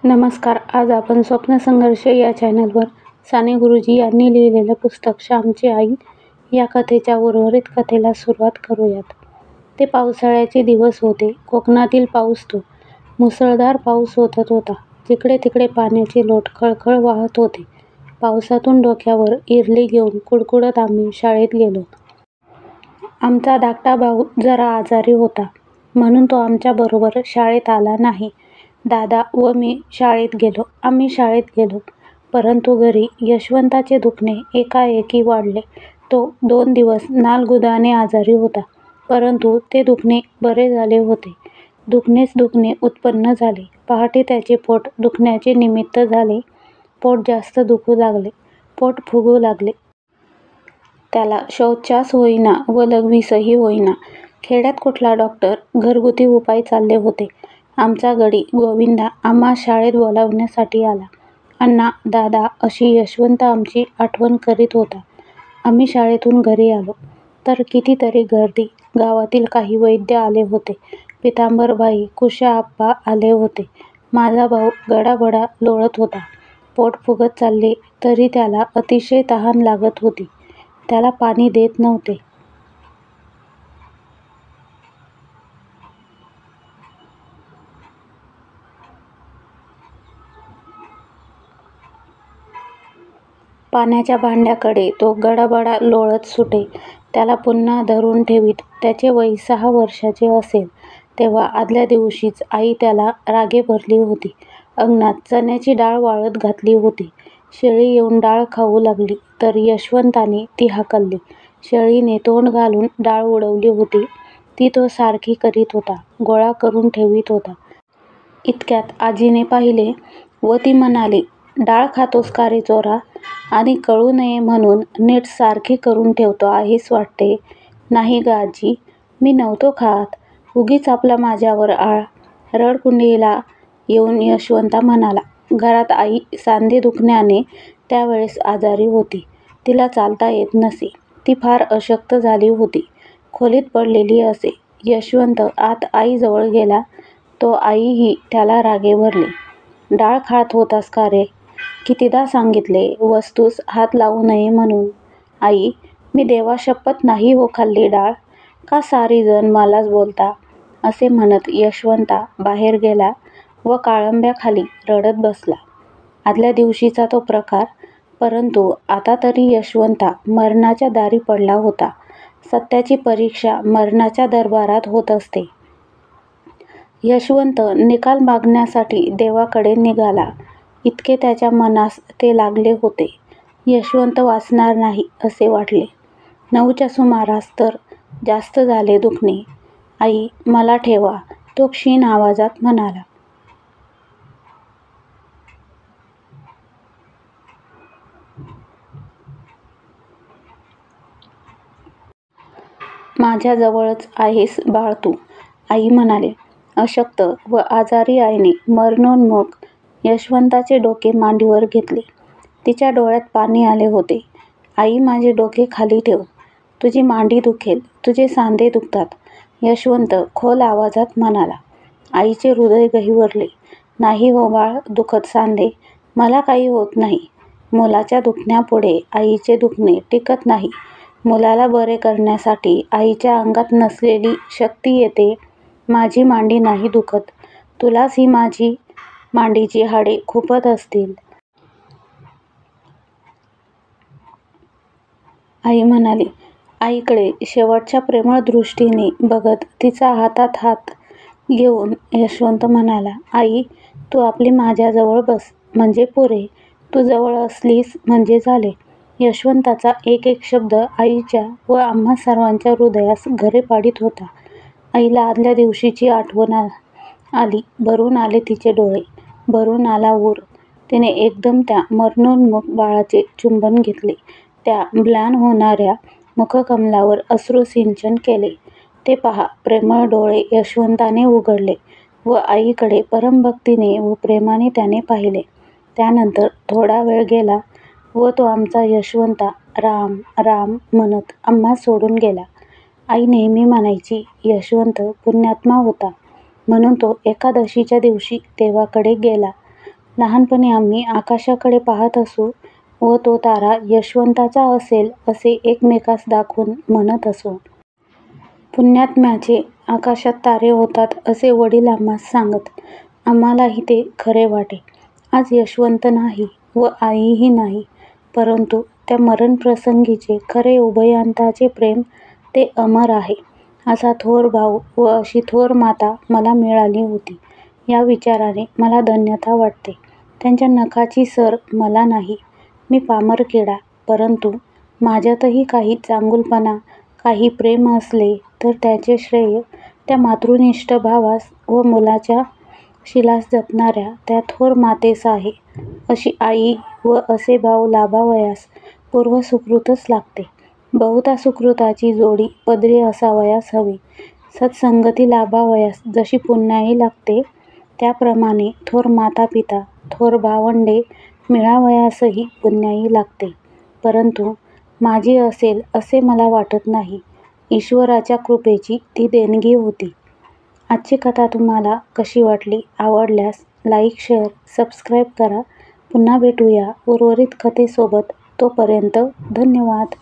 नमस्कार. आज आपण स्वप्न संघर्ष या चॅनलवर साने गुरुजी यांनी लिहिलेलं पुस्तक श्यामची आई या कथेच्या उर्वरित कथेला सुरुवात करूयात. ते पावसाळ्याचे दिवस होते. कोकणातील पाऊस तो मुसळधार पाऊस होत होता. जिकडे तिकडे पाण्याचे लोट खळखळ वाहत होते. पावसातून डोक्यावर इरली घेऊन कुडकुडत आम्ही शाळेत गेलो. आमचा धाकटा भाऊ जरा आजारी होता म्हणून तो आमच्याबरोबर शाळेत आला नाही. दादा व मी शाळेत गेलो. आम्ही शाळेत गेलो. परंतु घरी यशवंताचे दुखणे एकाएकी वाढले. तो 2 दिवस नालगुदाने आजारी होता. परंतु ते दुखणे बरे झाले होते. दुखणेच दुखणे उत्पन्न झाले. पहाटे त्याचे पोट दुखण्याचे निमित्त झाले. पोट जास्त दुखू लागले. पोट फुगू लागले. त्याला शौचास होईना व लघवीसही होईना. खेड्यात कुठला डॉक्टर? घरगुती उपाय चालले होते. आमचा गडी गोविंदा आम्हा शाळेत बोलावण्यासाठी आला. अण्णा, दादा अशी यशवंत आमची आठवण करीत होता. आम्ही शाळेतून घरी आलो तर कितीतरी गर्दी. गावातील काही वैद्य आले होते. पितांबरबाई, कुशाआप्पा आले होते. माझा भाऊ गडाबडा लोळत होता. पोट फुगत चालले तरी त्याला अतिशय तहान लागत होती. त्याला पाणी देत नव्हते. पाण्याच्या भांड्याकडे तो गडाबडा लोळत सुटे. त्याला पुन्हा धरून ठेवीत. त्याचे वय 6 वर्षाचे असेल तेव्हा आदल्या दिवशीच आई त्याला रागे भरली होती. अंगणात चण्याची डाळ वाळत घातली होती. शेळी येऊन डाळ खाऊ लागली तर यशवंताने ती हाकलली. शेळीने तोंड घालून डाळ उडवली होती. ती तो सारखी करीत होता. गोळा करून ठेवीत होता. इतक्यात आजीने पाहिले व ती म्हणाली, "डाळ खातोस का रे चोरा? आणि कळू नये म्हणून नीट सारखी करून ठेवतो आहेस वाटते." "नाही ग आजी, मी नव्हतो खात. उगीच आपला माझ्यावर आळ." रडकुंडीला येऊन यशवंता म्हणाला. घरात आई सांधे दुखण्याने त्यावेळेस आजारी होती. तिला चालता येत नसे. ती फार अशक्त झाली होती. खोलीत पडलेली असे. यशवंत आत आईजवळ गेला. तो आईही त्याला रागे भरली. "डाळ खात होतास का रे? कितीदा सांगितले वस्तूस हात लावू नये म्हणून." "आई, मी देवाशपथ नाही हो खाल्ली डाळ. का सारी जण मलाच बोलता?" असे म्हणत यशवंता बाहेर गेला व काळंब्याखाली रडत बसला. आदल्या दिवशीचा तो प्रकार. परंतु आता तरी यशवंता मरणाच्या दारी पडला होता. सत्याची परीक्षा मरणाच्या दरबारात होत असते. यशवंत निकाल मागण्यासाठी देवाकडे निघाला. इतके त्याच्या मनास ते लागले होते. यशवंत वाचणार नाही असे वाटले. 9च्या सुमारास तर जास्त झाले दुखणे. "आई, मला ठेवा," तो क्षीण आवाजात म्हणाला. "माझ्याजवळच आहेस बाळ तू," आई म्हणाली. अशक्त व आजारी आईने मरणोन्मुख यशवंताचे डोके मांडीवर घेतले. तिच्या डोळ्यात पाणी आले होते. "आई, माझे डोके खाली ठेव. तुझी मांडी दुखेल. तुझे सांधे दुखतात," यशवंत खोल आवाजात म्हणाला. आईचे हृदय गहिवरले. "नाही हो बाळ, दुखत सांधे. मला काही होत नाही." मुलाच्या दुखण्यापुढे आईचे दुखणे टिकत नाही. मुलाला बरे करण्यासाठी आईच्या अंगात नसलेली शक्ती येते. "माझी मांडी नाही दुखत. तुलाच ही माझी मांडीची हाडे खुपत असतील." आई म्हणाली. आईकडे शेवटच्या प्रेमळ दृष्टीने बघत तिचा हातात हात घेऊन यशवंत म्हणाला, "आई, तू आपली माझ्याजवळ बस म्हणजे पुरे. तू जवळ असलीस म्हणजे झाले." यशवंताचा एक एक शब्द आईच्या व आम्हा सर्वांच्या हृदयास घरे पाडीत होता. आईला आदल्या दिवशीची आठवण आली. भरून आले तिचे डोळे. भरून आला ऊर. तिने एकदम त्या मरणोन्मुख बाळाचे चुंबन घेतले. त्या म्लान होणाऱ्या मुखकमलावर अश्रुसिंचन केले. ते पहा प्रेमळ डोळे यशवंताने उघडले व आईकडे परमभक्तीने व प्रेमाने त्याने पाहिले. त्यानंतर थोडा वेळ गेला व तो आमचा यशवंता राम राम म्हणत आम्हा सोडून गेला. आई नेहमी म्हणायची, यशवंत पुण्यात्मा होता म्हणून तो एकादशीच्या दिवशी देवाकडे गेला लहानपणी आम्ही आकाशाकडे पाहत असू व तो तारा यशवंताचा असेल असे एकमेकास दाखवून म्हणत असू. पुण्यात्म्याचे आकाशात तारे होतात असे वडील आम्हास सांगत. आम्हालाही ते खरे वाटे. आज यशवंत नाही व आईही नाही, परंतु त्या मरणप्रसंगीचे खरे उभयतांचे प्रेम ते अमर आहे. असा थोर भाऊ व अशी थोर माता मला मिळाली होती या विचाराने मला धन्यता वाटते. त्यांच्या नखाची सर मला नाही. मी पामर किडा, परंतु माझ्यातही काही चांगुलपणा, काही प्रेम असले तर त्याचे श्रेय त्या मातृनिष्ठ भावास व मुलाच्या शिलास जपणाऱ्या त्या थोर मातेस आहे. अशी आई व असे भाऊ लाभावयास पूर्वसुकृतच लागते. बहुधा सुकृताची जोडी पदरी असावयास हवी. सत्संगती लाभावयास जशी पुण्याई लागते, त्याप्रमाणे थोर मातापिता, थोर भावंडे मिळावयासही पुण्याई लागते. परंतु माझी असेल असे मला वाटत नाही. ईश्वराच्या कृपेची ती देणगी होती. आजची कथा तुम्हाला कशी वाटली? आवडल्यास लाईक, शेअर, सबस्क्राईब करा. पुन्हा भेटूया उर्वरित कथेसोबत. तोपर्यंत धन्यवाद.